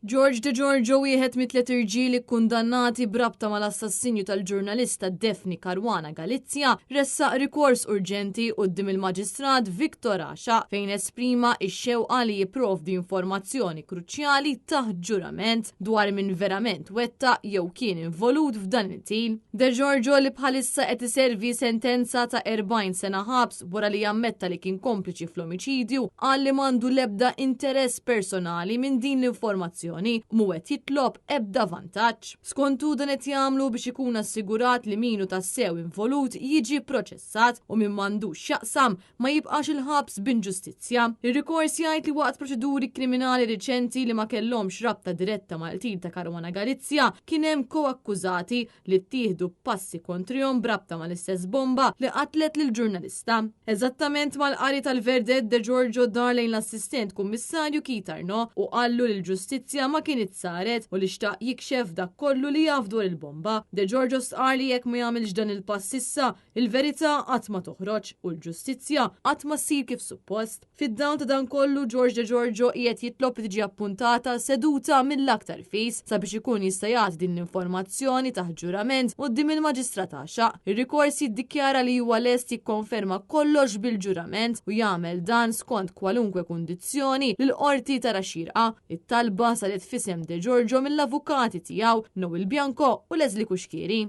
George De Giorgio wieħed mit-tliet irġieli kkundannati brabta mal-assassinju tal-ġurnalista Daphne Caruana Galizia ressaq rikors urġenti quddiem il-Maġistrat Victor Asha fejn esprima x-xewqa li jipprovdi informazzjoni kruċjali taħt ġurament dwar min verament wettaq jew kien involut f'dan il-til. De Giorgio li bħalissa qed iservi sentenza ta' 40 sena ħabs wara li jammetta li kien kompliċi fl-omiċidju qal li m'għandu l-ebda interess personali minn din l-informazzjoni mu qed jitlob ebda vantaġġ. Skontu dan qed jagħmlu biex ikun assigurat li minu tassew involut jiġi proċessat u min m'għandux x'jaqsam ma jibqax il-ħabs b'inġustizzja. Ir-rikors jgħid li waqt proċeduri kriminali riċenti li ma kellhomx rabta diretta mal-qtil ta' Caruana Galizia kien hemm koakkużati li ttieħdu passi kontrihom brabta mal-istess bomba li qatlet lill-ġurnalista. Eżattament mal-qari tal-verdett De Giorgio dar lejn l-assistent kummissarju Keith Arnaud u qallu l-ġustizzja ma kienet saret u li xtaq jikxef dak kollu li jaf dwar il-bomba. De Giorgio stqar li jekk ma jagħmilx dan il-pass issa, il-verità qatt ma toħroġ u l-ġustizzja qatt ma ssir kif suppost. Fid-dawn ta' dan kollu George De Giorgio qiegħed jitlob li tiġi appuntata seduta mill-aktar fis sabiex ikun jista' jagħti din l-informazzjoni taħt ġurament quddiem il-Maġistrat Asha. Ir-rikors jiddikjara li huwa lest jikkonferma kollox bil-ġurament u jagħmel dan skont kwalunkwe kundizzjoni li l-qorti tara xierqa. It-talba saret fisem De Giorgio mill-avukati tiegħu Noel Bianco u Leslie Kuxkieri.